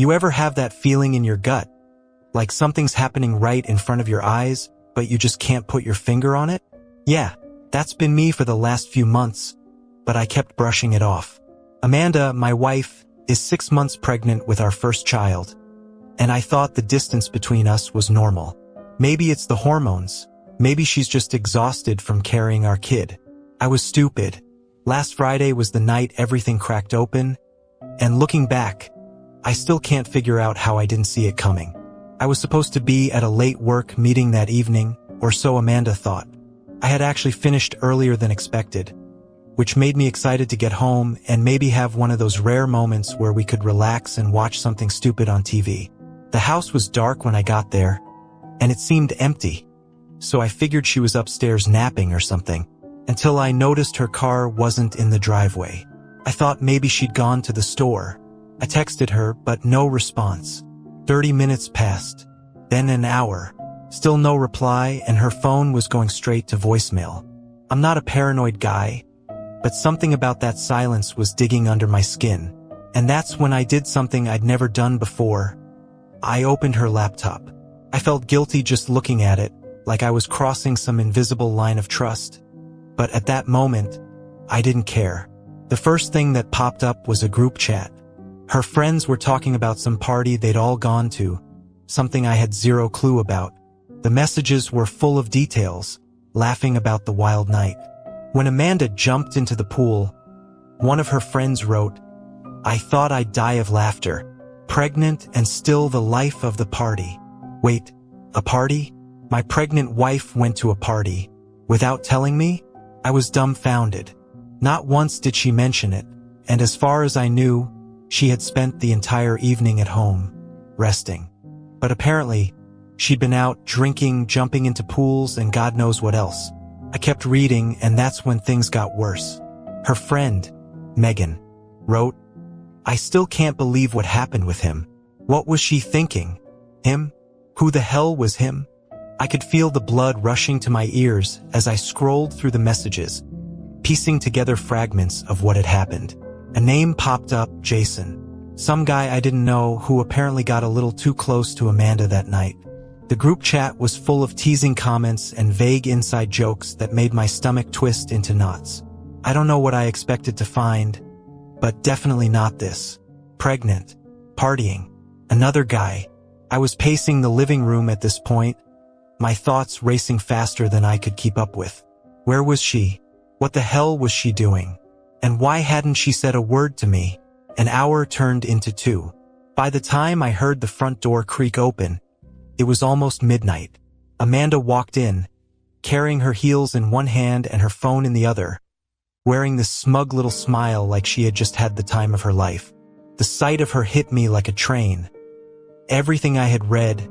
You ever have that feeling in your gut, like something's happening right in front of your eyes, but you just can't put your finger on it? Yeah, that's been me for the last few months, but I kept brushing it off. Amanda, my wife, is 6 months pregnant with our first child, and I thought the distance between us was normal. Maybe it's the hormones. Maybe she's just exhausted from carrying our kid. I was stupid. Last Friday was the night everything cracked open, and looking back, I still can't figure out how I didn't see it coming. I was supposed to be at a late work meeting that evening, or so Amanda thought. I had actually finished earlier than expected, which made me excited to get home and maybe have one of those rare moments where we could relax and watch something stupid on TV. The house was dark when I got there, and it seemed empty, so I figured she was upstairs napping or something, until I noticed her car wasn't in the driveway. I thought maybe she'd gone to the store. I texted her, but no response. 30 minutes passed, then an hour. Still no reply, and her phone was going straight to voicemail. I'm not a paranoid guy, but something about that silence was digging under my skin. And that's when I did something I'd never done before. I opened her laptop. I felt guilty just looking at it, like I was crossing some invisible line of trust. But at that moment, I didn't care. The first thing that popped up was a group chat. Her friends were talking about some party they'd all gone to, something I had zero clue about. The messages were full of details, laughing about the wild night. When Amanda jumped into the pool, one of her friends wrote, "I thought I'd die of laughter. Pregnant and still the life of the party." Wait, a party? My pregnant wife went to a party. Without telling me? I was dumbfounded. Not once did she mention it, and as far as I knew, she had spent the entire evening at home, resting. But apparently, she'd been out drinking, jumping into pools, and God knows what else. I kept reading, and that's when things got worse. Her friend, Megan, wrote, "I still can't believe what happened with him. What was she thinking? Him? Who the hell was him?" I could feel the blood rushing to my ears as I scrolled through the messages, piecing together fragments of what had happened. A name popped up, Jason. Some guy I didn't know who apparently got a little too close to Amanda that night. The group chat was full of teasing comments and vague inside jokes that made my stomach twist into knots. I don't know what I expected to find, but definitely not this. Pregnant. Partying. Another guy. I was pacing the living room at this point, my thoughts racing faster than I could keep up with. Where was she? What the hell was she doing? And why hadn't she said a word to me? An hour turned into 2. By the time I heard the front door creak open, it was almost midnight. Amanda walked in, carrying her heels in one hand and her phone in the other, wearing this smug little smile like she had just had the time of her life. The sight of her hit me like a train. Everything I had read,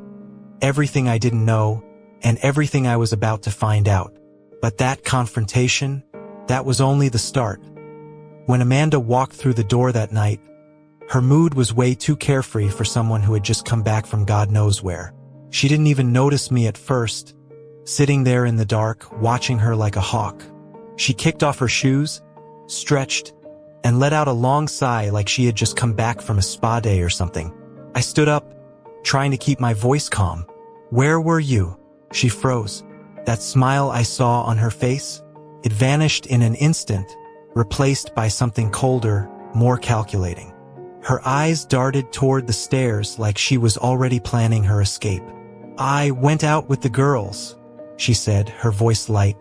everything I didn't know, and everything I was about to find out. But that confrontation, that was only the start. When Amanda walked through the door that night, her mood was way too carefree for someone who had just come back from God knows where. She didn't even notice me at first, sitting there in the dark, watching her like a hawk. She kicked off her shoes, stretched, and let out a long sigh like she had just come back from a spa day or something. I stood up, trying to keep my voice calm. "Where were you?" She froze. That smile I saw on her face, it vanished in an instant, replaced by something colder, more calculating. Her eyes darted toward the stairs like she was already planning her escape. "I went out with the girls," she said, her voice light,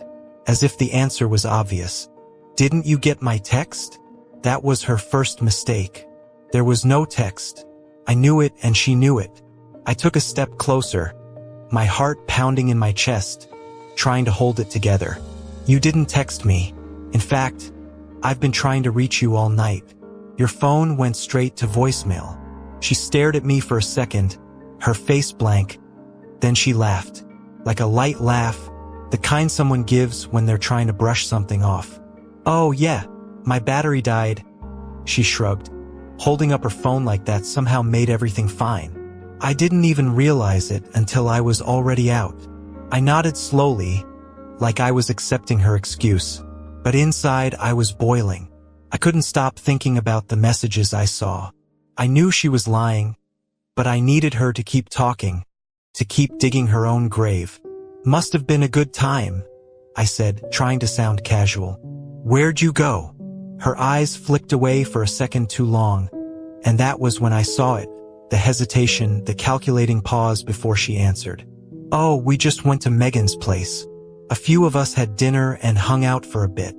as if the answer was obvious. "Didn't you get my text?" That was her first mistake. There was no text. I knew it and she knew it. I took a step closer, my heart pounding in my chest, trying to hold it together. "You didn't text me. In fact, I've been trying to reach you all night. Your phone went straight to voicemail." She stared at me for a second, her face blank. Then she laughed, like a light laugh, the kind someone gives when they're trying to brush something off. "Oh yeah, my battery died." She shrugged. Holding up her phone like that somehow made everything fine. I didn't even realize it until I was already out. I nodded slowly, like I was accepting her excuse. But inside I was boiling. I couldn't stop thinking about the messages I saw. I knew she was lying, but I needed her to keep talking, to keep digging her own grave. Must have been a good time, I said, trying to sound casual. Where'd you go? Her eyes flicked away for a second too long, and that was when I saw it, the hesitation, the calculating pause before she answered. Oh, we just went to Megan's place. A few of us had dinner and hung out for a bit.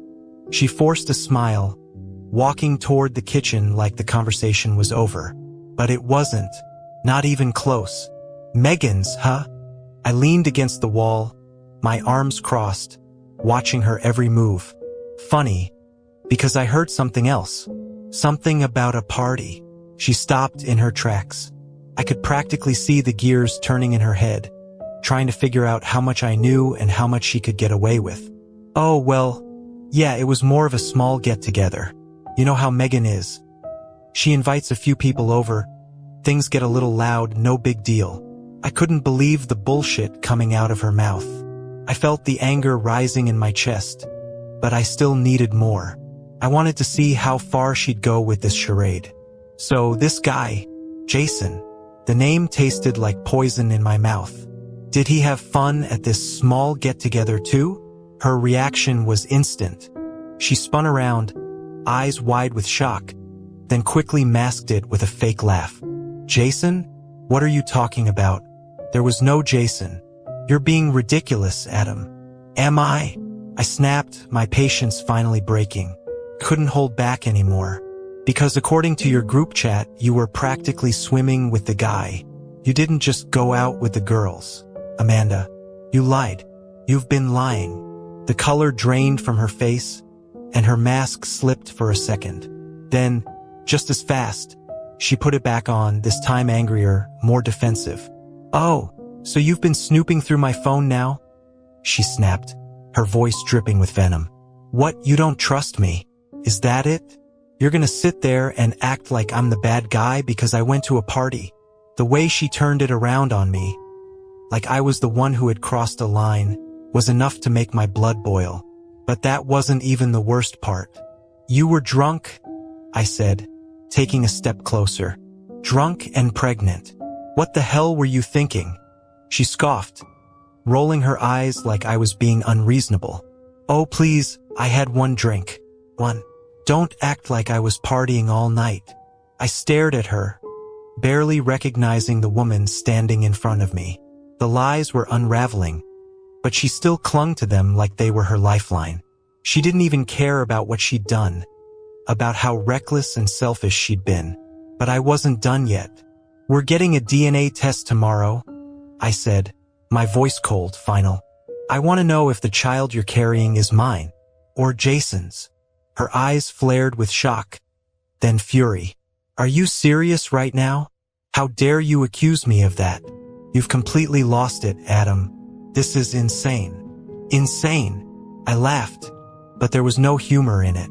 She forced a smile, walking toward the kitchen like the conversation was over. But it wasn't. Not even close. Megan's, huh? I leaned against the wall, my arms crossed, watching her every move. Funny, because I heard something else. Something about a party. She stopped in her tracks. I could practically see the gears turning in her head, trying to figure out how much I knew and how much she could get away with. Oh, well, yeah, it was more of a small get-together. You know how Megan is. She invites a few people over. Things get a little loud, no big deal. I couldn't believe the bullshit coming out of her mouth. I felt the anger rising in my chest, but I still needed more. I wanted to see how far she'd go with this charade. So this guy, Jason, the name tasted like poison in my mouth. Did he have fun at this small get-together too? Her reaction was instant. She spun around, eyes wide with shock, then quickly masked it with a fake laugh. Jason? What are you talking about? There was no Jason. You're being ridiculous, Adam. Am I? I snapped, my patience finally breaking. Couldn't hold back anymore. Because according to your group chat, you were practically swimming with the guy. You didn't just go out with the girls. Amanda, you lied. You've been lying. The color drained from her face, and her mask slipped for a second. Then, just as fast, she put it back on, this time angrier, more defensive. Oh, so you've been snooping through my phone now? She snapped, her voice dripping with venom. What, you don't trust me? Is that it? You're gonna sit there and act like I'm the bad guy because I went to a party? The way she turned it around on me, like I was the one who had crossed a line, was enough to make my blood boil. But that wasn't even the worst part. You were drunk, I said, taking a step closer. Drunk and pregnant. What the hell were you thinking? She scoffed, rolling her eyes like I was being unreasonable. Oh please, I had one drink. One. Don't act like I was partying all night. I stared at her, barely recognizing the woman standing in front of me. The lies were unraveling, but she still clung to them like they were her lifeline. She didn't even care about what she'd done, about how reckless and selfish she'd been. But I wasn't done yet. We're getting a DNA test tomorrow, I said, my voice cold, final. I want to know if the child you're carrying is mine, or Jason's. Her eyes flared with shock, then fury. Are you serious right now? How dare you accuse me of that? You've completely lost it, Adam. This is insane. Insane. I laughed, but there was no humor in it.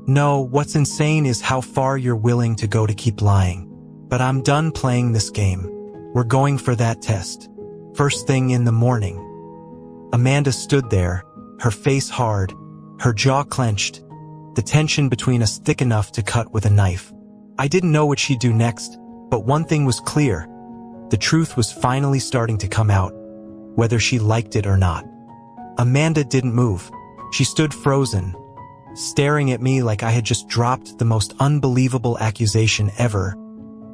No, what's insane is how far you're willing to go to keep lying. But I'm done playing this game. We're going for that test. First thing in the morning. Amanda stood there, her face hard, her jaw clenched, the tension between us thick enough to cut with a knife. I didn't know what she'd do next, but one thing was clear. The truth was finally starting to come out, whether she liked it or not. Amanda didn't move. She stood frozen, staring at me like I had just dropped the most unbelievable accusation ever.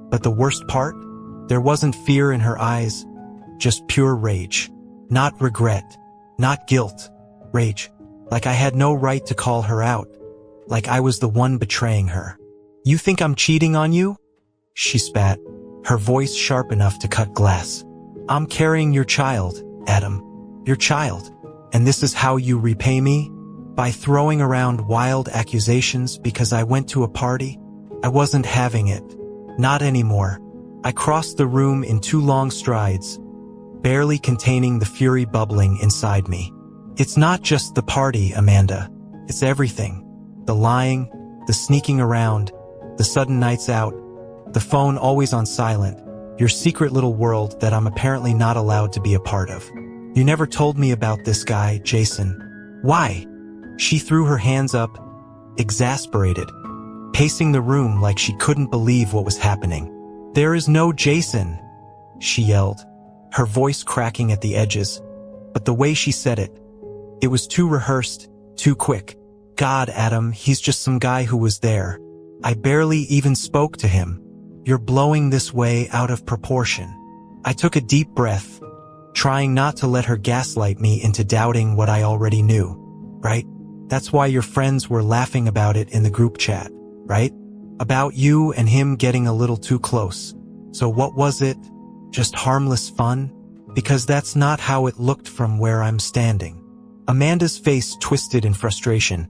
But the worst part? There wasn't fear in her eyes, just pure rage. Not regret, not guilt. Rage. Like I had no right to call her out. Like I was the one betraying her. You think I'm cheating on you? She spat, her voice sharp enough to cut glass. I'm carrying your child, Adam. Your child. And this is how you repay me? By throwing around wild accusations because I went to a party? I wasn't having it. Not anymore. I crossed the room in 2 long strides, barely containing the fury bubbling inside me. It's not just the party, Amanda. It's everything. The lying, the sneaking around, the sudden nights out, the phone always on silent, your secret little world that I'm apparently not allowed to be a part of. You never told me about this guy, Jason. Why? She threw her hands up, exasperated, pacing the room like she couldn't believe what was happening. "There is no Jason," she yelled, her voice cracking at the edges. But the way she said it was too rehearsed, too quick. "God, Adam, he's just some guy who was there. I barely even spoke to him. You're blowing this way out of proportion." I took a deep breath, trying not to let her gaslight me into doubting what I already knew. "Right? That's why your friends were laughing about it in the group chat, right? About you and him getting a little too close. So what was it? Just harmless fun? Because that's not how it looked from where I'm standing." Amanda's face twisted in frustration,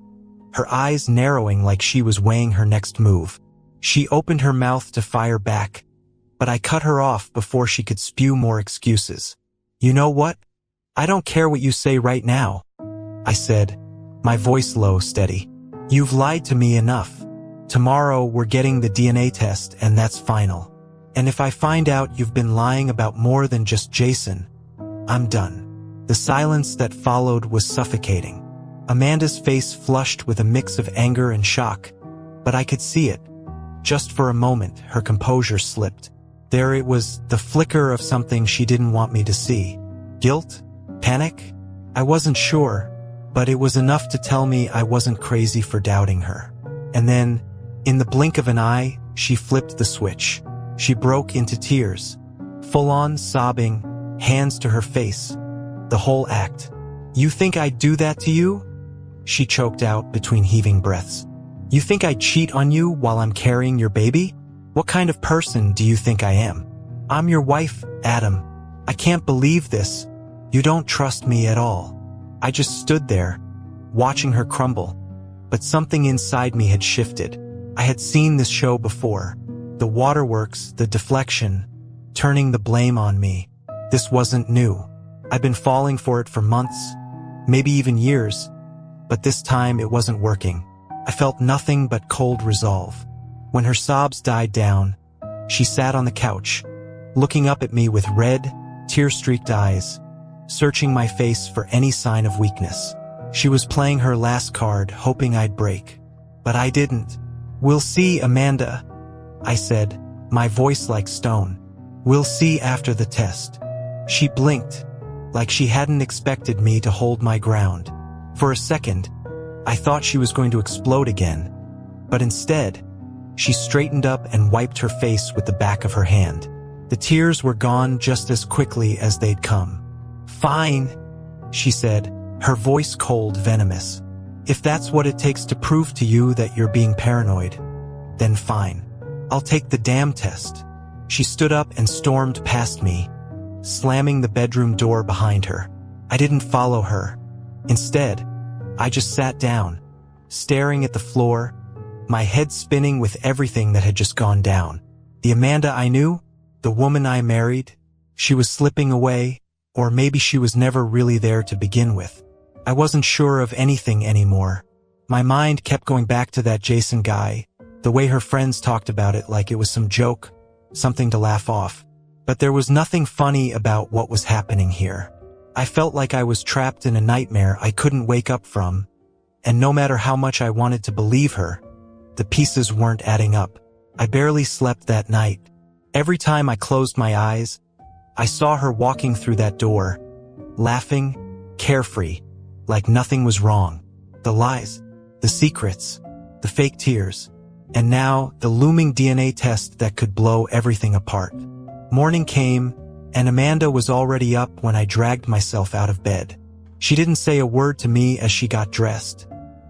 her eyes narrowing like she was weighing her next move. She opened her mouth to fire back, but I cut her off before she could spew more excuses. "You know what? I don't care what you say right now," I said, my voice low, steady. "You've lied to me enough. Tomorrow we're getting the DNA test and that's final. And if I find out you've been lying about more than just Jason, I'm done." The silence that followed was suffocating. Amanda's face flushed with a mix of anger and shock, but I could see it. Just for a moment, her composure slipped. There it was, the flicker of something she didn't want me to see. Guilt? Panic? I wasn't sure, but it was enough to tell me I wasn't crazy for doubting her. And then, in the blink of an eye, she flipped the switch. She broke into tears, full-on sobbing, hands to her face. The whole act. "You think I'd do that to you?" she choked out between heaving breaths. "You think I'd cheat on you while I'm carrying your baby? What kind of person do you think I am? I'm your wife, Adam. I can't believe this. You don't trust me at all." I just stood there, watching her crumble, but something inside me had shifted. I had seen this show before. The waterworks, the deflection, turning the blame on me. This wasn't new. I'd been falling for it for months, maybe even years, but this time it wasn't working. I felt nothing but cold resolve. When her sobs died down, she sat on the couch, looking up at me with red, tear-streaked eyes, searching my face for any sign of weakness. She was playing her last card, hoping I'd break. But I didn't. "We'll see, Amanda," I said, my voice like stone. "We'll see after the test." She blinked, like she hadn't expected me to hold my ground. For a second, I thought she was going to explode again, but instead, she straightened up and wiped her face with the back of her hand. The tears were gone just as quickly as they'd come. "Fine," she said, her voice cold, venomous. "If that's what it takes to prove to you that you're being paranoid, then fine. I'll take the damn test." She stood up and stormed past me, slamming the bedroom door behind her. I didn't follow her. Instead, I just sat down, staring at the floor, my head spinning with everything that had just gone down. The Amanda I knew, the woman I married, she was slipping away, or maybe she was never really there to begin with. I wasn't sure of anything anymore. My mind kept going back to that Jason guy, the way her friends talked about it like it was some joke, something to laugh off. But there was nothing funny about what was happening here. I felt like I was trapped in a nightmare I couldn't wake up from, and no matter how much I wanted to believe her, the pieces weren't adding up. I barely slept that night. Every time I closed my eyes, I saw her walking through that door, laughing, carefree, like nothing was wrong. The lies, the secrets, the fake tears, and now the looming DNA test that could blow everything apart. Morning came, and Amanda was already up when I dragged myself out of bed. She didn't say a word to me as she got dressed,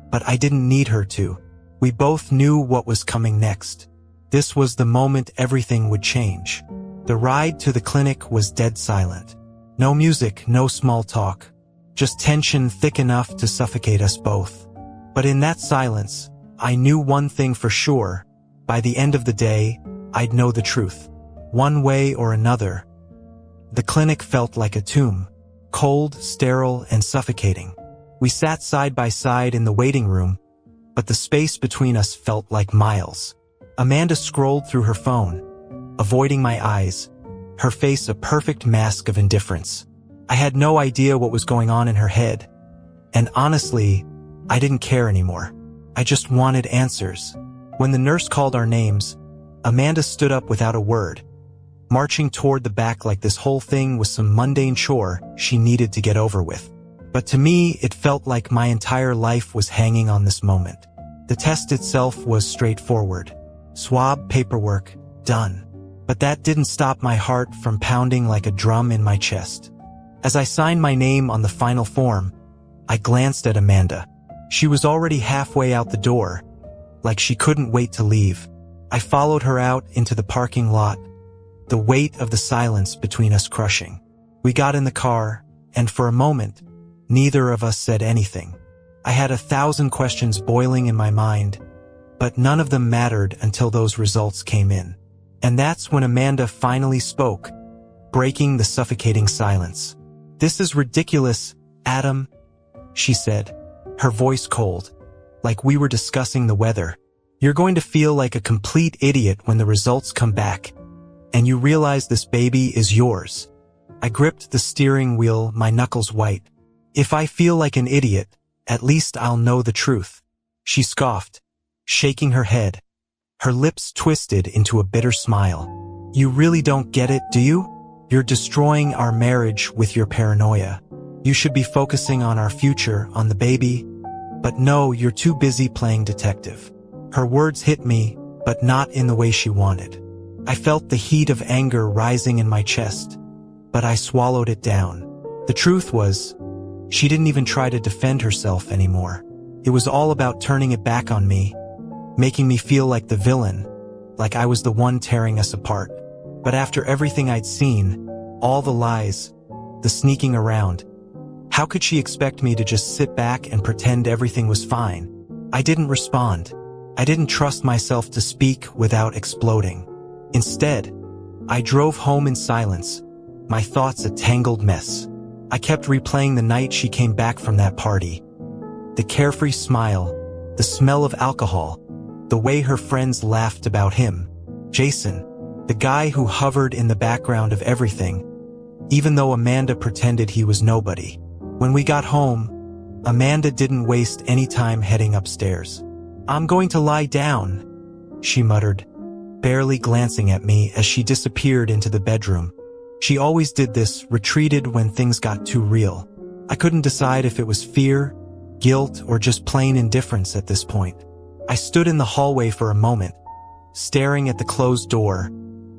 but I didn't need her to. We both knew what was coming next. This was the moment everything would change. The ride to the clinic was dead silent. No music, no small talk, just tension thick enough to suffocate us both. But in that silence, I knew one thing for sure. By the end of the day, I'd know the truth. One way or another. The clinic felt like a tomb, cold, sterile, and suffocating. We sat side by side in the waiting room, but the space between us felt like miles. Amanda scrolled through her phone, avoiding my eyes, her face a perfect mask of indifference. I had no idea what was going on in her head, and honestly, I didn't care anymore. I just wanted answers. When the nurse called our names, Amanda stood up without a word, marching toward the back like this whole thing was some mundane chore she needed to get over with. But to me, it felt like my entire life was hanging on this moment. The test itself was straightforward. Swab, paperwork, done. But that didn't stop my heart from pounding like a drum in my chest. As I signed my name on the final form, I glanced at Amanda. She was already halfway out the door, like she couldn't wait to leave. I followed her out into the parking lot, the weight of the silence between us crushing. We got in the car, and for a moment, neither of us said anything. I had 1,000 questions boiling in my mind, but none of them mattered until those results came in. And that's when Amanda finally spoke, breaking the suffocating silence. "This is ridiculous, Adam," she said, her voice cold, like we were discussing the weather. "You're going to feel like a complete idiot when the results come back, and you realize this baby is yours." I gripped the steering wheel, my knuckles white. "If I feel like an idiot, at least I'll know the truth," she scoffed, shaking her head, her lips twisted into a bitter smile. "You really don't get it, do you? You're destroying our marriage with your paranoia. You should be focusing on our future, on the baby. But no, you're too busy playing detective." Her words hit me, but not in the way she wanted. I felt the heat of anger rising in my chest, but I swallowed it down. The truth was, she didn't even try to defend herself anymore. It was all about turning it back on me, making me feel like the villain, like I was the one tearing us apart. But after everything I'd seen, all the lies, the sneaking around, how could she expect me to just sit back and pretend everything was fine? I didn't respond. I didn't trust myself to speak without exploding. Instead, I drove home in silence, my thoughts a tangled mess. I kept replaying the night she came back from that party. The carefree smile, the smell of alcohol, the way her friends laughed about him. Jason, the guy who hovered in the background of everything, even though Amanda pretended he was nobody. When we got home, Amanda didn't waste any time heading upstairs. "I'm going to lie down," she muttered, barely glancing at me as she disappeared into the bedroom. She always did this, retreated when things got too real. I couldn't decide if it was fear, guilt, or just plain indifference at this point. I stood in the hallway for a moment, staring at the closed door,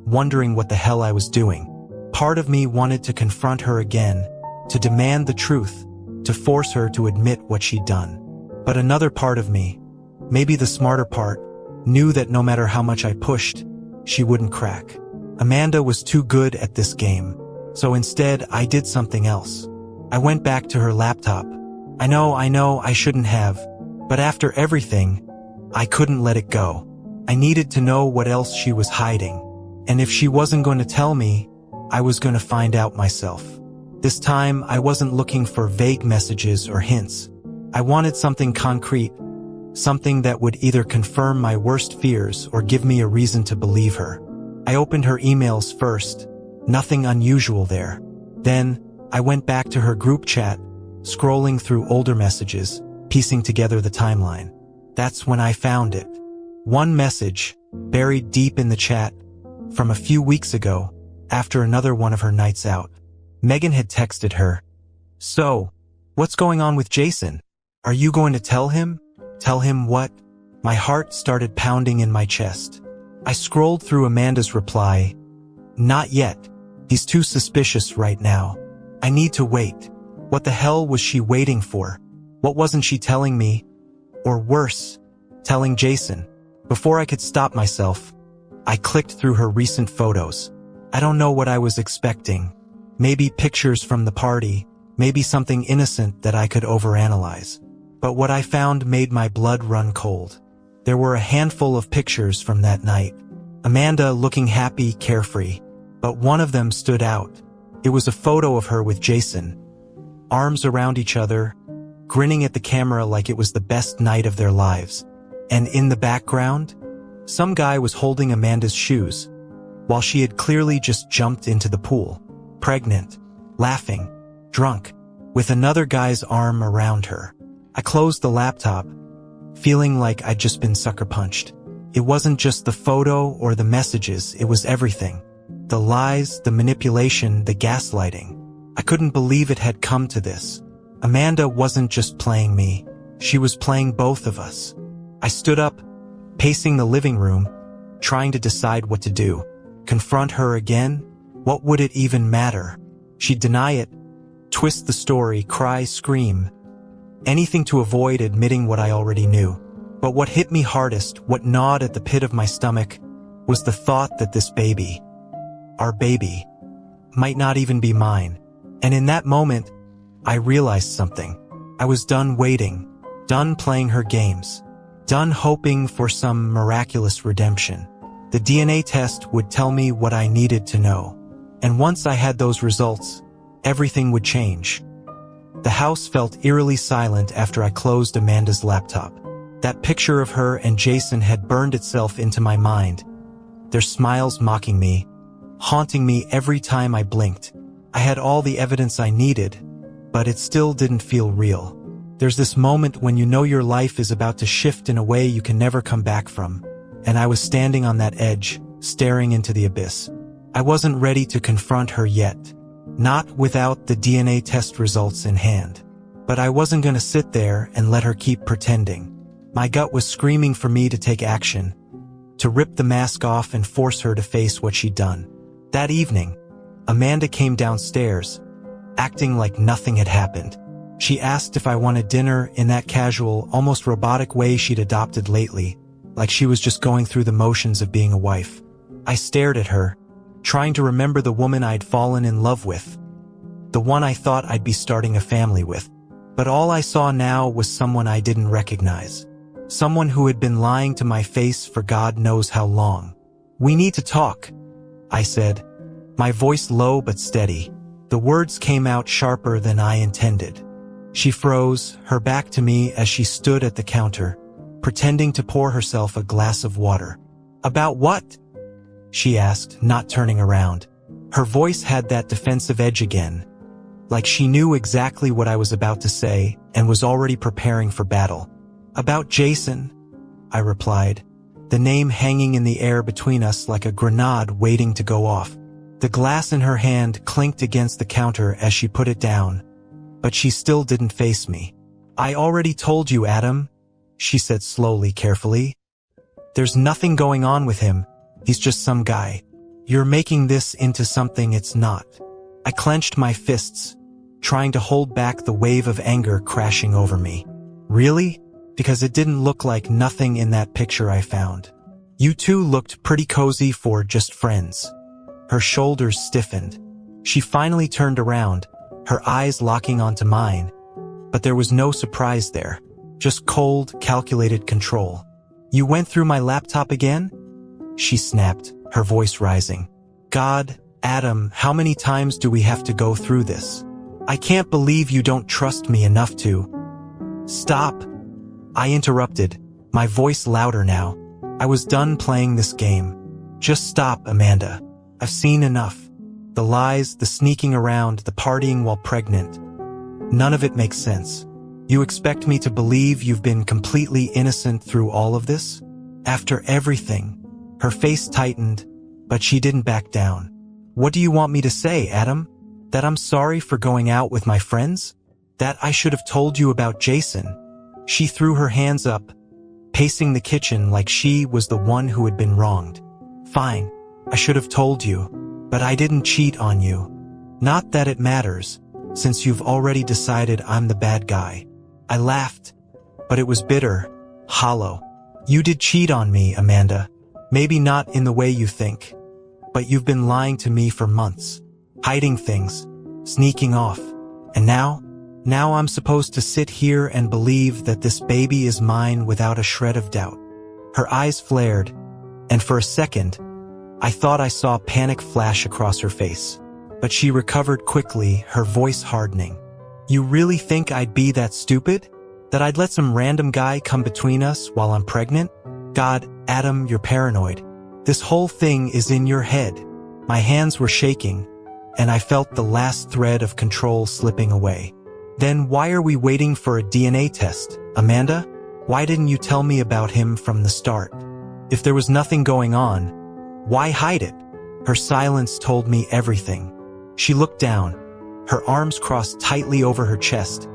wondering what the hell I was doing. Part of me wanted to confront her again, to demand the truth, to force her to admit what she'd done. But another part of me, maybe the smarter part, knew that no matter how much I pushed, she wouldn't crack. Amanda was too good at this game, so instead I did something else. I went back to her laptop. I know, I shouldn't have, but after everything, I couldn't let it go. I needed to know what else she was hiding, and if she wasn't going to tell me, I was going to find out myself. This time, I wasn't looking for vague messages or hints. I wanted something concrete, something that would either confirm my worst fears or give me a reason to believe her. I opened her emails first, nothing unusual there. Then, I went back to her group chat, scrolling through older messages, piecing together the timeline. That's when I found it. One message, buried deep in the chat, from a few weeks ago, after another one of her nights out. Megan had texted her, "So, what's going on with Jason? Are you going to tell him?" Tell him what? My heart started pounding in my chest. I scrolled through Amanda's reply. "Not yet. He's too suspicious right now. I need to wait." What the hell was she waiting for? What wasn't she telling me? Or worse, telling Jason? Before I could stop myself, I clicked through her recent photos. I don't know what I was expecting. Maybe pictures from the party, maybe something innocent that I could overanalyze. But what I found made my blood run cold. There were a handful of pictures from that night. Amanda looking happy, carefree. But one of them stood out. It was a photo of her with Jason, arms around each other, grinning at the camera like it was the best night of their lives. And in the background, some guy was holding Amanda's shoes, while she had clearly just jumped into the pool, pregnant, laughing, drunk, with another guy's arm around her. I closed the laptop, feeling like I'd just been sucker punched. It wasn't just the photo or the messages, it was everything. The lies, the manipulation, the gaslighting. I couldn't believe it had come to this. Amanda wasn't just playing me. She was playing both of us. I stood up, pacing the living room, trying to decide what to do. Confront her again? What would it even matter? She'd deny it, twist the story, cry, scream. Anything to avoid admitting what I already knew. But what hit me hardest, what gnawed at the pit of my stomach, was the thought that this baby, our baby, might not even be mine. And in that moment, I realized something. I was done waiting, done playing her games, done hoping for some miraculous redemption. The DNA test would tell me what I needed to know. And once I had those results, everything would change. The house felt eerily silent after I closed Amanda's laptop. That picture of her and Jason had burned itself into my mind, their smiles mocking me, haunting me every time I blinked. I had all the evidence I needed, but it still didn't feel real. There's this moment when you know your life is about to shift in a way you can never come back from, and I was standing on that edge, staring into the abyss. I wasn't ready to confront her yet, not without the DNA test results in hand. But I wasn't going to sit there and let her keep pretending. My gut was screaming for me to take action, to rip the mask off and force her to face what she'd done. That evening, Amanda came downstairs, acting like nothing had happened. She asked if I wanted dinner in that casual, almost robotic way she'd adopted lately, like she was just going through the motions of being a wife. I stared at her, trying to remember the woman I'd fallen in love with, the one I thought I'd be starting a family with. But all I saw now was someone I didn't recognize. Someone who had been lying to my face for God knows how long. "We need to talk," I said, my voice low but steady. The words came out sharper than I intended. She froze, her back to me as she stood at the counter, pretending to pour herself a glass of water. "About what?" she asked, not turning around. Her voice had that defensive edge again, like she knew exactly what I was about to say and was already preparing for battle. "About Jason," I replied, the name hanging in the air between us like a grenade waiting to go off. The glass in her hand clinked against the counter as she put it down, but she still didn't face me. "I already told you, Adam," she said slowly, carefully. "There's nothing going on with him. He's just some guy. You're making this into something it's not." I clenched my fists, trying to hold back the wave of anger crashing over me. "Really?" Because it didn't look like nothing in that picture I found. "You two looked pretty cozy for just friends." Her shoulders stiffened. She finally turned around, her eyes locking onto mine. But there was no surprise there, just cold, calculated control. "You went through my laptop again?" she snapped, her voice rising. "God, Adam, how many times do we have to go through this? I can't believe you don't trust me enough to." "Stop," I interrupted, my voice louder now. I was done playing this game. "Just stop, Amanda. I've seen enough. The lies, the sneaking around, the partying while pregnant. None of it makes sense. You expect me to believe you've been completely innocent through all of this? After everything?" Her face tightened, but she didn't back down. "What do you want me to say, Adam? That I'm sorry for going out with my friends? That I should have told you about Jason?" She threw her hands up, pacing the kitchen like she was the one who had been wronged. "Fine, I should have told you, but I didn't cheat on you. Not that it matters, since you've already decided I'm the bad guy." I laughed, but it was bitter, hollow. "You did cheat on me, Amanda. Maybe not in the way you think, but you've been lying to me for months, hiding things, sneaking off. And now I'm supposed to sit here and believe that this baby is mine without a shred of doubt." Her eyes flared, and for a second, I thought I saw panic flash across her face. But she recovered quickly, her voice hardening. "You really think I'd be that stupid? That I'd let some random guy come between us while I'm pregnant? God, Adam, you're paranoid. This whole thing is in your head." My hands were shaking, and I felt the last thread of control slipping away. "Then why are we waiting for a DNA test, Amanda? Why didn't you tell me about him from the start? If there was nothing going on, why hide it?" Her silence told me everything. She looked down, her arms crossed tightly over her chest,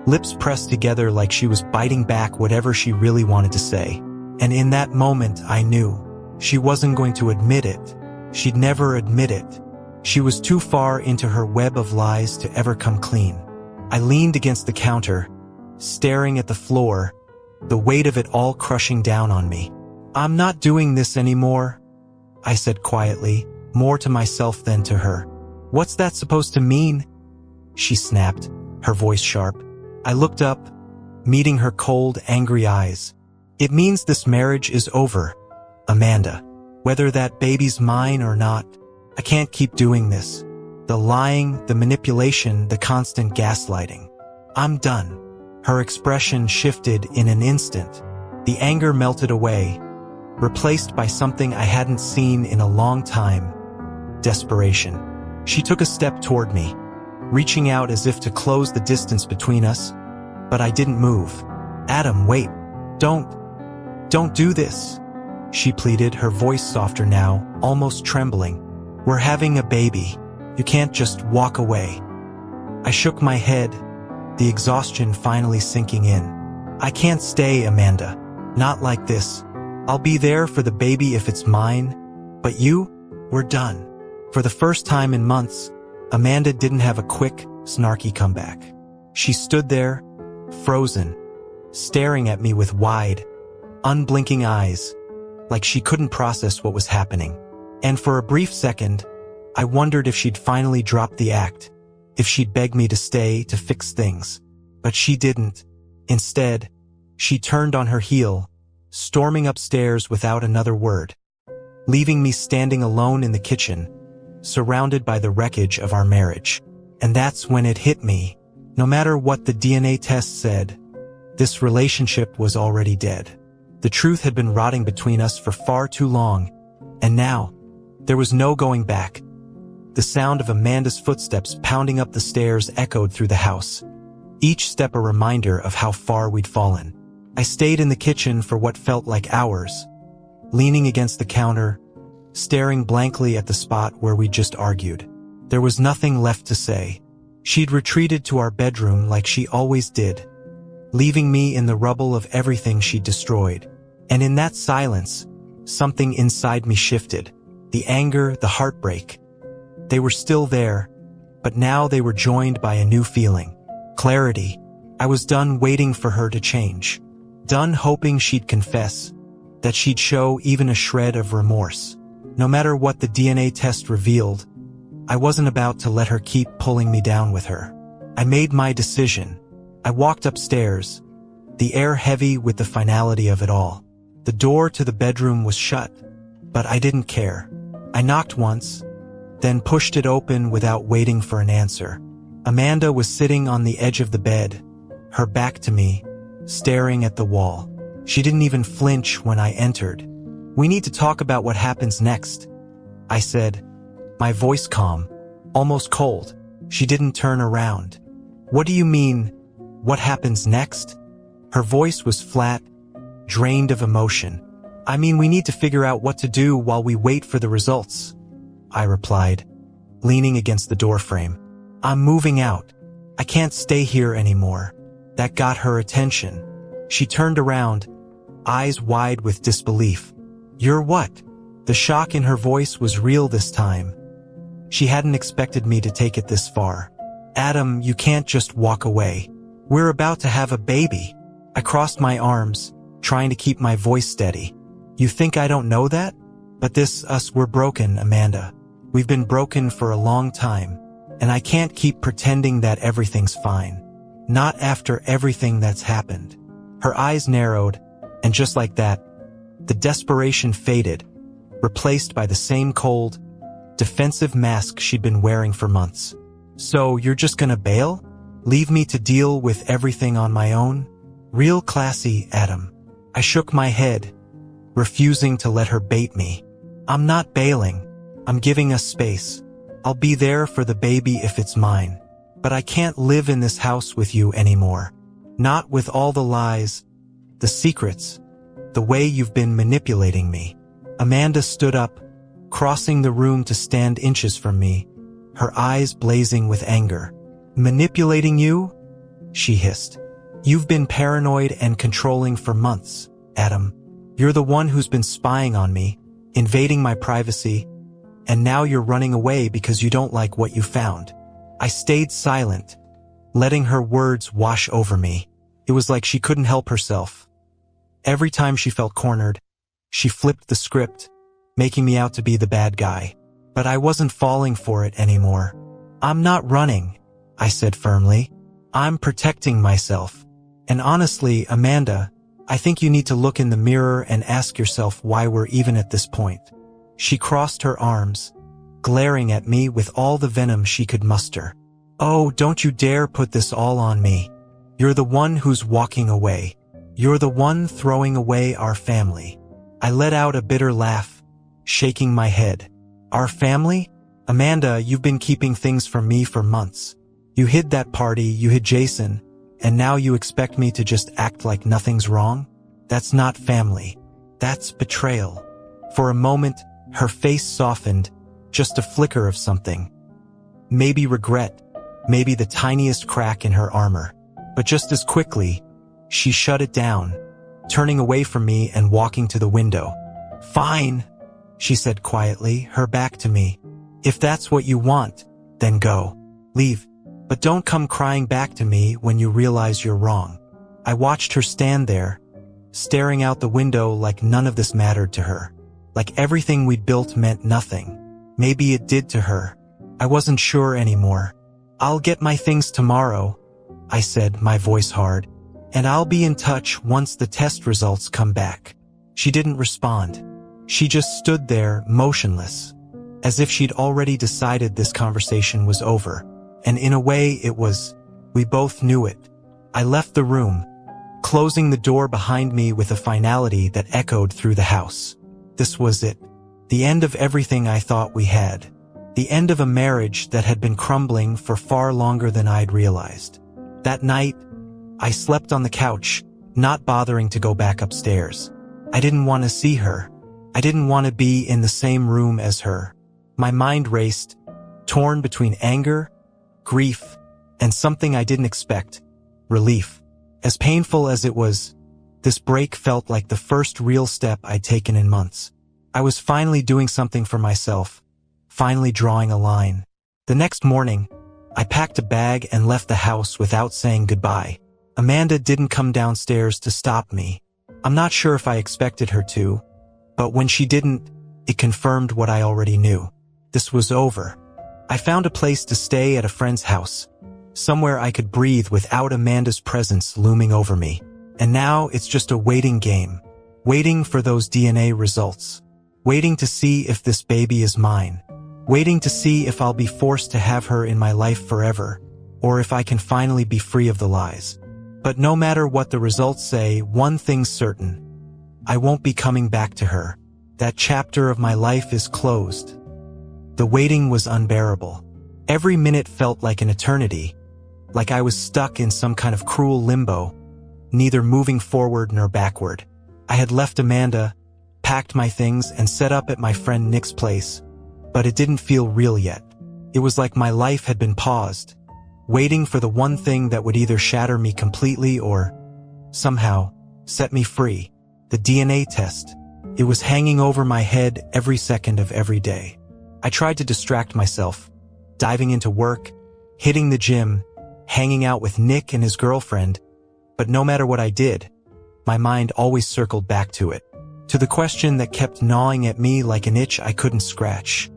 lips pressed together like she was biting back whatever she really wanted to say. And in that moment, I knew she wasn't going to admit it. She'd never admit it. She was too far into her web of lies to ever come clean. I leaned against the counter, staring at the floor, the weight of it all crushing down on me. "I'm not doing this anymore," I said quietly, more to myself than to her. "What's that supposed to mean?" she snapped, her voice sharp. I looked up, meeting her cold, angry eyes. "It means this marriage is over, Amanda. Whether that baby's mine or not, I can't keep doing this. The lying, the manipulation, the constant gaslighting. I'm done." Her expression shifted in an instant. The anger melted away, replaced by something I hadn't seen in a long time: desperation. She took a step toward me, reaching out as if to close the distance between us, but I didn't move. "Adam, wait. Don't do this," she pleaded, her voice softer now, almost trembling. "We're having a baby. You can't just walk away." I shook my head, the exhaustion finally sinking in. "I can't stay, Amanda. Not like this. I'll be there for the baby if it's mine, but you, we're done." For the first time in months, Amanda didn't have a quick, snarky comeback. She stood there, frozen, staring at me with wide, unblinking eyes, like she couldn't process what was happening. And for a brief second, I wondered if she'd finally drop the act, if she'd beg me to stay to fix things. But she didn't. Instead, she turned on her heel, storming upstairs without another word, leaving me standing alone in the kitchen, surrounded by the wreckage of our marriage. And that's when it hit me. No matter what the DNA test said, this relationship was already dead. The truth had been rotting between us for far too long, and now, there was no going back. The sound of Amanda's footsteps pounding up the stairs echoed through the house, each step a reminder of how far we'd fallen. I stayed in the kitchen for what felt like hours, leaning against the counter, staring blankly at the spot where we'd just argued. There was nothing left to say. She'd retreated to our bedroom like she always did, leaving me in the rubble of everything she'd destroyed. And in that silence, something inside me shifted. The anger, the heartbreak. They were still there, but now they were joined by a new feeling. Clarity. I was done waiting for her to change. Done hoping she'd confess, that she'd show even a shred of remorse. No matter what the DNA test revealed, I wasn't about to let her keep pulling me down with her. I made my decision. I walked upstairs, the air heavy with the finality of it all. The door to the bedroom was shut, but I didn't care. I knocked once, then pushed it open without waiting for an answer. Amanda was sitting on the edge of the bed, her back to me, staring at the wall. She didn't even flinch when I entered. "We need to talk about what happens next," I said, my voice calm, almost cold. She didn't turn around. "What do you mean, what happens next?" Her voice was flat, drained of emotion. "I mean, we need to figure out what to do while we wait for the results," I replied, leaning against the doorframe. "I'm moving out. I can't stay here anymore." That got her attention. She turned around, eyes wide with disbelief. "You're what?" The shock in her voice was real this time. She hadn't expected me to take it this far. "Adam, you can't just walk away. We're about to have a baby." I crossed my arms, trying to keep my voice steady. "You think I don't know that? But we're broken, Amanda. We've been broken for a long time, and I can't keep pretending that everything's fine. Not after everything that's happened." Her eyes narrowed, and just like that, the desperation faded, replaced by the same cold, defensive mask she'd been wearing for months. "So you're just gonna bail? Leave me to deal with everything on my own? Real classy, Adam." I shook my head, refusing to let her bait me. "I'm not bailing. I'm giving us space. I'll be there for the baby if it's mine. But I can't live in this house with you anymore. Not with all the lies, the secrets, the way you've been manipulating me." Amanda stood up, crossing the room to stand inches from me, her eyes blazing with anger. "Manipulating you?" she hissed. "You've been paranoid and controlling for months, Adam. You're the one who's been spying on me, invading my privacy, and now you're running away because you don't like what you found." I stayed silent, letting her words wash over me. It was like she couldn't help herself. Every time she felt cornered, she flipped the script, making me out to be the bad guy. But I wasn't falling for it anymore. "I'm not running," I said firmly. "I'm protecting myself. And honestly, Amanda, I think you need to look in the mirror and ask yourself why we're even at this point." She crossed her arms, glaring at me with all the venom she could muster. "Oh, don't you dare put this all on me. You're the one who's walking away. You're the one throwing away our family." I let out a bitter laugh, shaking my head. "Our family? Amanda, you've been keeping things from me for months. You hid that party, you hid Jason, and now you expect me to just act like nothing's wrong? That's not family. That's betrayal." For a moment, her face softened, just a flicker of something. Maybe regret, maybe the tiniest crack in her armor. But just as quickly, she shut it down, turning away from me and walking to the window. "Fine," she said quietly, her back to me. "If that's what you want, then go. Leave. But don't come crying back to me when you realize you're wrong." I watched her stand there, staring out the window like none of this mattered to her. Like everything we'd built meant nothing. Maybe it did to her. I wasn't sure anymore. "I'll get my things tomorrow," I said, my voice hard. "And I'll be in touch once the test results come back." She didn't respond. She just stood there, motionless, as if she'd already decided this conversation was over. And in a way it was. We both knew it. I left the room, closing the door behind me with a finality that echoed through the house. This was it. The end of everything I thought we had. The end of a marriage that had been crumbling for far longer than I'd realized. That night, I slept on the couch, not bothering to go back upstairs. I didn't want to see her. I didn't want to be in the same room as her. My mind raced, torn between anger, grief, and something I didn't expect, relief. As painful as it was, this break felt like the first real step I'd taken in months. I was finally doing something for myself, finally drawing a line. The next morning, I packed a bag and left the house without saying goodbye. Amanda didn't come downstairs to stop me. I'm not sure if I expected her to, but when she didn't, it confirmed what I already knew. This was over. I found a place to stay at a friend's house, somewhere I could breathe without Amanda's presence looming over me. And now it's just a waiting game, waiting for those DNA results, waiting to see if this baby is mine, waiting to see if I'll be forced to have her in my life forever, or if I can finally be free of the lies. But no matter what the results say, one thing's certain. I won't be coming back to her. That chapter of my life is closed. The waiting was unbearable. Every minute felt like an eternity, like I was stuck in some kind of cruel limbo, neither moving forward nor backward. I had left Amanda, packed my things, and set up at my friend Nick's place, but it didn't feel real yet. It was like my life had been paused, waiting for the one thing that would either shatter me completely or, somehow, set me free. The DNA test. It was hanging over my head every second of every day. I tried to distract myself, diving into work, hitting the gym, hanging out with Nick and his girlfriend, but no matter what I did, my mind always circled back to it, to the question that kept gnawing at me like an itch I couldn't scratch.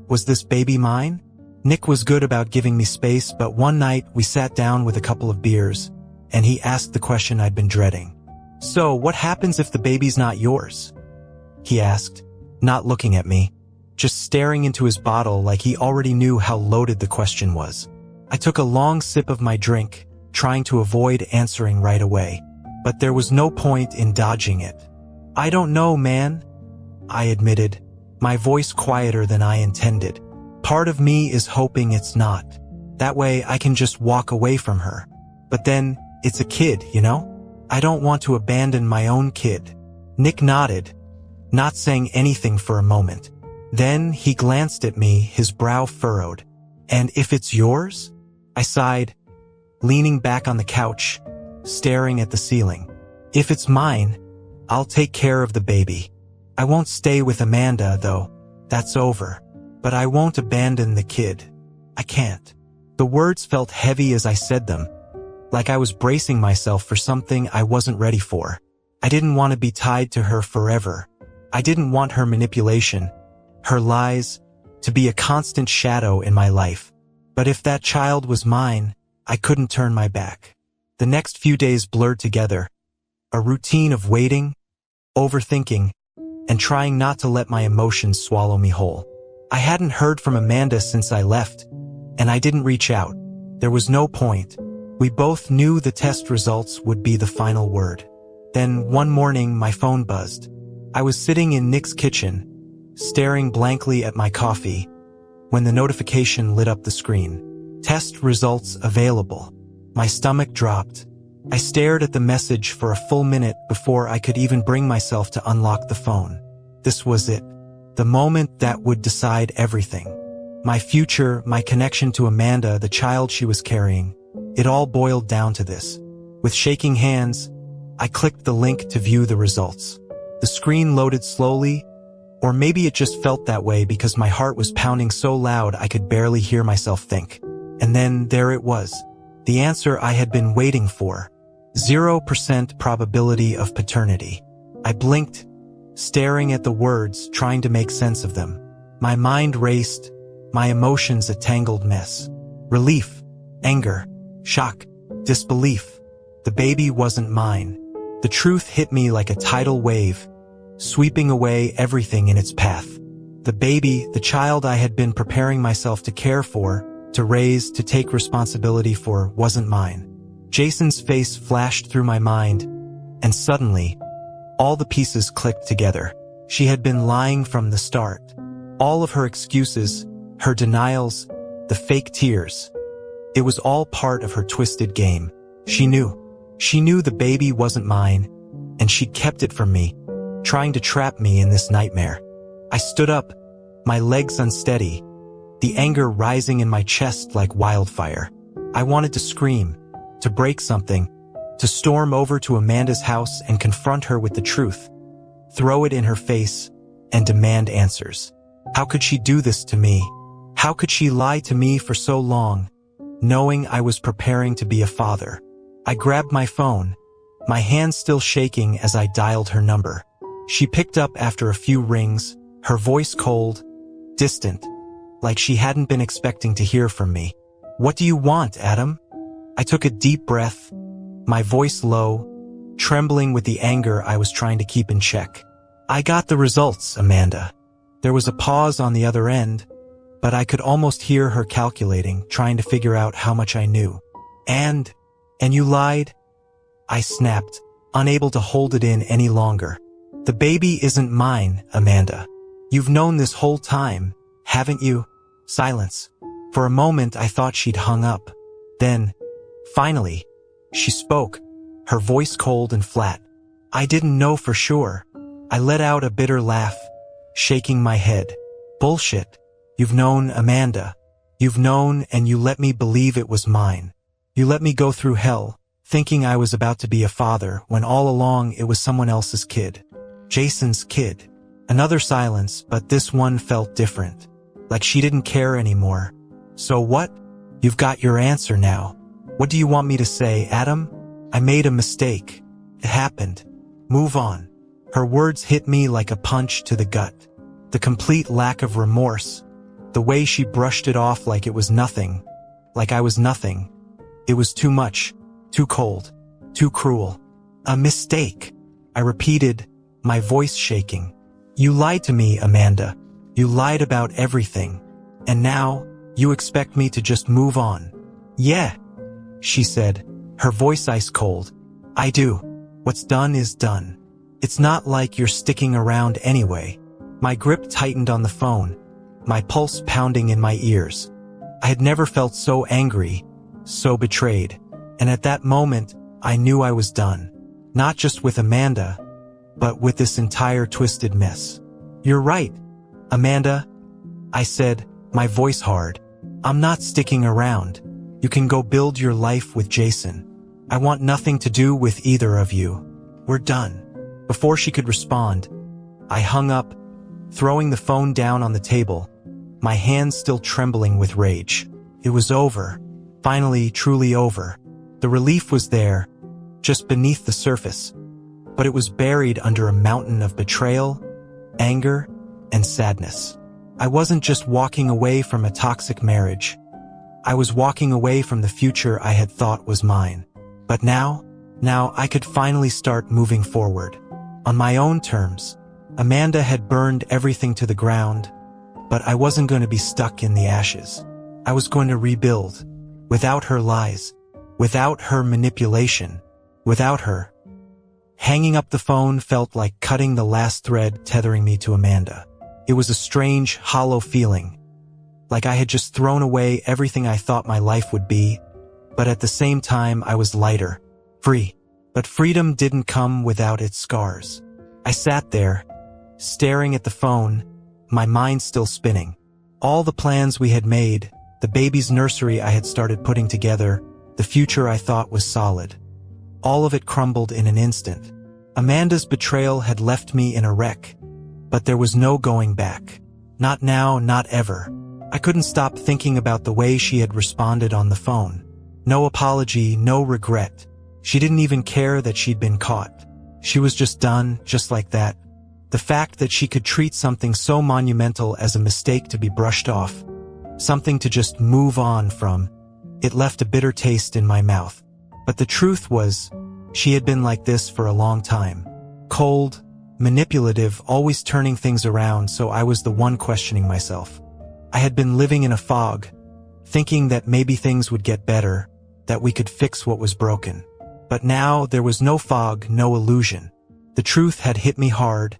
Was this baby mine? Nick was good about giving me space, but one night we sat down with a couple of beers, and he asked the question I'd been dreading. "So, what happens if the baby's not yours?" he asked, not looking at me, just staring into his bottle like he already knew how loaded the question was. I took a long sip of my drink, trying to avoid answering right away, but there was no point in dodging it. "I don't know, man," I admitted, my voice quieter than I intended. "Part of me is hoping it's not. That way I can just walk away from her. But then, it's a kid, you know? I don't want to abandon my own kid." Nick nodded, not saying anything for a moment. Then he glanced at me, his brow furrowed. "And if it's yours?" I sighed, leaning back on the couch, staring at the ceiling. "If it's mine, I'll take care of the baby. I won't stay with Amanda, though. That's over. But I won't abandon the kid. I can't." The words felt heavy as I said them, like I was bracing myself for something I wasn't ready for. I didn't want to be tied to her forever. I didn't want her manipulation, her lies, to be a constant shadow in my life. But if that child was mine, I couldn't turn my back. The next few days blurred together, a routine of waiting, overthinking, and trying not to let my emotions swallow me whole. I hadn't heard from Amanda since I left, and I didn't reach out. There was no point. We both knew the test results would be the final word. Then one morning my phone buzzed. I was sitting in Nick's kitchen, staring blankly at my coffee, when the notification lit up the screen. "Test results available." My stomach dropped. I stared at the message for a full minute before I could even bring myself to unlock the phone. This was it. The moment that would decide everything. My future, my connection to Amanda, the child she was carrying. It all boiled down to this. With shaking hands, I clicked the link to view the results. The screen loaded slowly, or maybe it just felt that way because my heart was pounding so loud I could barely hear myself think. And then there it was. The answer I had been waiting for. 0% probability of paternity. I blinked, staring at the words, trying to make sense of them. My mind raced, my emotions a tangled mess. Relief, anger, shock, disbelief. The baby wasn't mine. The truth hit me like a tidal wave, sweeping away everything in its path. The baby, the child I had been preparing myself to care for, to raise, to take responsibility for, wasn't mine. Jason's face flashed through my mind, and suddenly, all the pieces clicked together. She had been lying from the start. All of her excuses, her denials, the fake tears. It was all part of her twisted game. She knew. She knew the baby wasn't mine, and she'd kept it from me, trying to trap me in this nightmare. I stood up, my legs unsteady, the anger rising in my chest like wildfire. I wanted to scream, to break something, to storm over to Amanda's house and confront her with the truth, throw it in her face, and demand answers. How could she do this to me? How could she lie to me for so long, knowing I was preparing to be a father? I grabbed my phone, my hand still shaking as I dialed her number. She picked up after a few rings, her voice cold, distant, like she hadn't been expecting to hear from me. "What do you want, Adam?" I took a deep breath, my voice low, trembling with the anger I was trying to keep in check. "I got the results, Amanda." There was a pause on the other end, but I could almost hear her calculating, trying to figure out how much I knew. And you lied?" I snapped, unable to hold it in any longer. "The baby isn't mine, Amanda. You've known this whole time, haven't you?" Silence. For a moment I thought she'd hung up. Then, finally, she spoke, her voice cold and flat. "I didn't know for sure." I let out a bitter laugh, shaking my head. "Bullshit. You've known, Amanda. You've known, and you let me believe it was mine. You let me go through hell, thinking I was about to be a father, when all along it was someone else's kid. Jason's kid." Another silence, but this one felt different, like she didn't care anymore. "So what? You've got your answer now. What do you want me to say, Adam? I made a mistake. It happened. Move on." Her words hit me like a punch to the gut. The complete lack of remorse, the way she brushed it off like it was nothing, like I was nothing. It was too much, too cold, too cruel. "A mistake," I repeated, my voice shaking. "You lied to me, Amanda. You lied about everything. And now, you expect me to just move on." "Yeah," she said, her voice ice cold. "I do. What's done is done. It's not like you're sticking around anyway." My grip tightened on the phone, my pulse pounding in my ears. I had never felt so angry, so betrayed. And at that moment, I knew I was done. Not just with Amanda, but with this entire twisted mess. "You're right," "Amanda," I said, my voice hard, "I'm not sticking around. You can go build your life with Jason. I want nothing to do with either of you. We're done." Before she could respond, I hung up, throwing the phone down on the table, my hands still trembling with rage. It was over. Finally, truly over. The relief was there, just beneath the surface, but it was buried under a mountain of betrayal, anger, and sadness. I wasn't just walking away from a toxic marriage. I was walking away from the future I had thought was mine. But now I could finally start moving forward. On my own terms. Amanda had burned everything to the ground, but I wasn't going to be stuck in the ashes. I was going to rebuild, without her lies, without her manipulation, without her. Hanging up the phone felt like cutting the last thread tethering me to Amanda. It was a strange, hollow feeling, like I had just thrown away everything I thought my life would be, but at the same time I was lighter, free. But freedom didn't come without its scars. I sat there, staring at the phone, my mind still spinning. All the plans we had made, the baby's nursery I had started putting together, the future I thought was solid. All of it crumbled in an instant. Amanda's betrayal had left me in a wreck, but there was no going back. Not now, not ever. I couldn't stop thinking about the way she had responded on the phone. No apology, no regret. She didn't even care that she'd been caught. She was just done, just like that. The fact that she could treat something so monumental as a mistake to be brushed off, something to just move on from, it left a bitter taste in my mouth. But the truth was, she had been like this for a long time. Cold, manipulative, always turning things around, so I was the one questioning myself. I had been living in a fog, thinking that maybe things would get better, that we could fix what was broken. But now there was no fog, no illusion. The truth had hit me hard,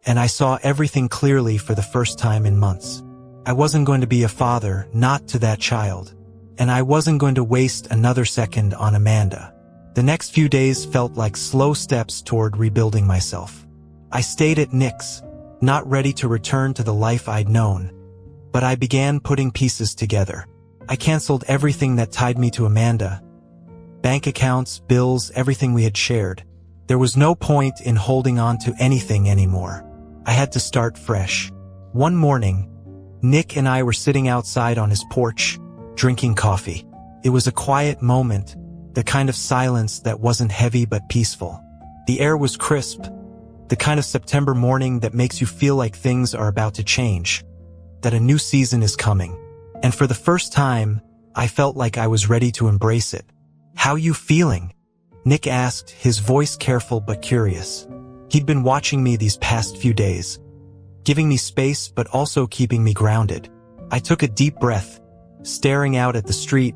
and I saw everything clearly for the first time in months. I wasn't going to be a father, not to that child. And I wasn't going to waste another second on Amanda. The next few days felt like slow steps toward rebuilding myself. I stayed at Nick's, not ready to return to the life I'd known, but I began putting pieces together. I canceled everything that tied me to Amanda. Bank accounts, bills, everything we had shared. There was no point in holding on to anything anymore. I had to start fresh. One morning, Nick and I were sitting outside on his porch, drinking coffee. It was a quiet moment, the kind of silence that wasn't heavy but peaceful. The air was crisp, the kind of September morning that makes you feel like things are about to change, that a new season is coming. And for the first time, I felt like I was ready to embrace it. "How you feeling?" Nick asked, his voice careful but curious. He'd been watching me these past few days, giving me space but also keeping me grounded. I took a deep breath, staring out at the street,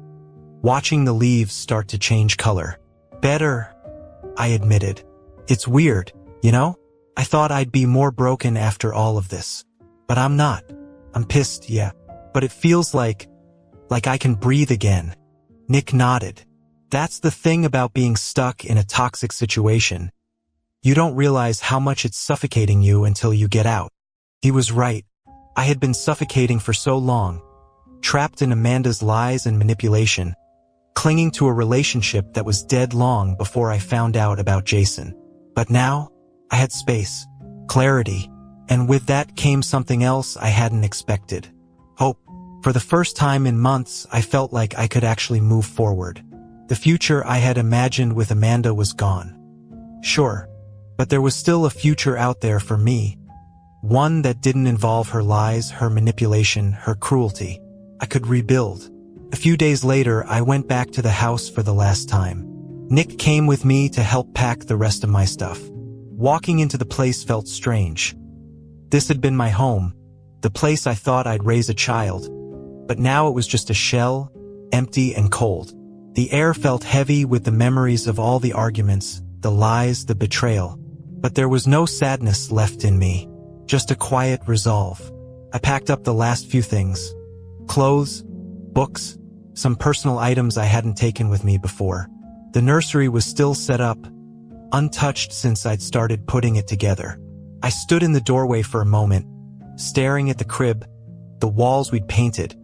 watching the leaves start to change color. "Better," I admitted. "It's weird, you know? I thought I'd be more broken after all of this. But I'm not. I'm pissed, yeah. But it feels like I can breathe again." Nick nodded. "That's the thing about being stuck in a toxic situation. You don't realize how much it's suffocating you until you get out." He was right. I had been suffocating for so long, trapped in Amanda's lies and manipulation, clinging to a relationship that was dead long before I found out about Jason. But now, I had space, clarity, and with that came something else I hadn't expected. Hope. For the first time in months, I felt like I could actually move forward. The future I had imagined with Amanda was gone. Sure, but there was still a future out there for me. One that didn't involve her lies, her manipulation, her cruelty. I could rebuild. A few days later, I went back to the house for the last time. Nick came with me to help pack the rest of my stuff. Walking into the place felt strange. This had been my home, the place I thought I'd raise a child. But now it was just a shell, empty and cold. The air felt heavy with the memories of all the arguments, the lies, the betrayal. But there was no sadness left in me, just a quiet resolve. I packed up the last few things. Clothes, books, some personal items I hadn't taken with me before. The nursery was still set up, untouched since I'd started putting it together. I stood in the doorway for a moment, staring at the crib, the walls we'd painted,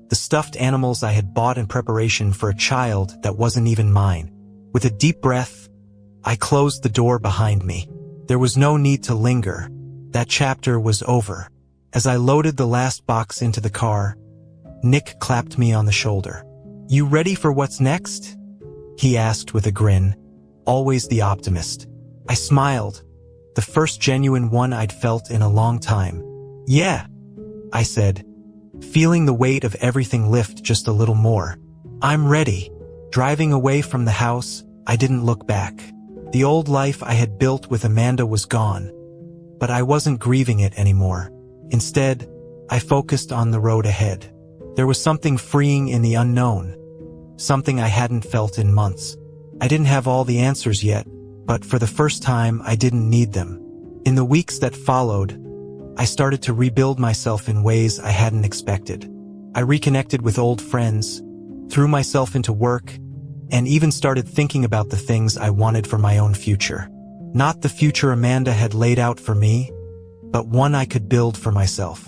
the stuffed animals I had bought in preparation for a child that wasn't even mine. With a deep breath, I closed the door behind me. There was no need to linger. That chapter was over. As I loaded the last box into the car, Nick clapped me on the shoulder. "You ready for what's next?" he asked with a grin, always the optimist. I smiled, the first genuine one I'd felt in a long time. "Yeah," I said, feeling the weight of everything lift just a little more. "I'm ready." Driving away from the house, I didn't look back. The old life I had built with Amanda was gone, but I wasn't grieving it anymore. Instead, I focused on the road ahead. There was something freeing in the unknown, something I hadn't felt in months. I didn't have all the answers yet, but for the first time, I didn't need them. In the weeks that followed, I started to rebuild myself in ways I hadn't expected. I reconnected with old friends, threw myself into work, and even started thinking about the things I wanted for my own future. Not the future Amanda had laid out for me, but one I could build for myself.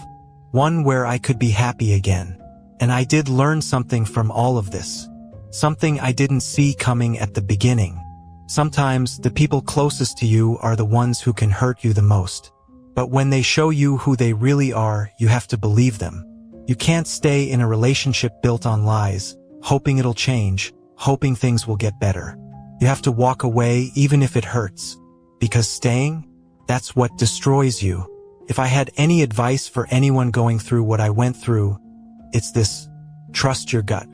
One where I could be happy again. And I did learn something from all of this. Something I didn't see coming at the beginning. Sometimes the people closest to you are the ones who can hurt you the most. But when they show you who they really are, you have to believe them. You can't stay in a relationship built on lies, hoping it'll change, hoping things will get better. You have to walk away even if it hurts. Because staying, that's what destroys you. If I had any advice for anyone going through what I went through, it's this: trust your gut.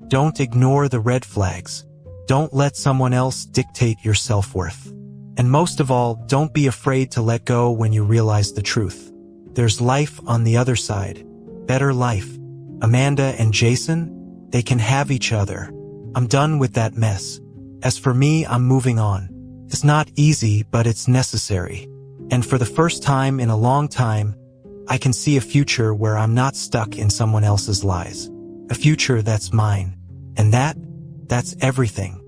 Don't ignore the red flags. Don't let someone else dictate your self-worth. And most of all, don't be afraid to let go when you realize the truth. There's life on the other side. Better life. Amanda and Jason, they can have each other. I'm done with that mess. As for me, I'm moving on. It's not easy, but it's necessary. And for the first time in a long time, I can see a future where I'm not stuck in someone else's lies. A future that's mine. And that's everything.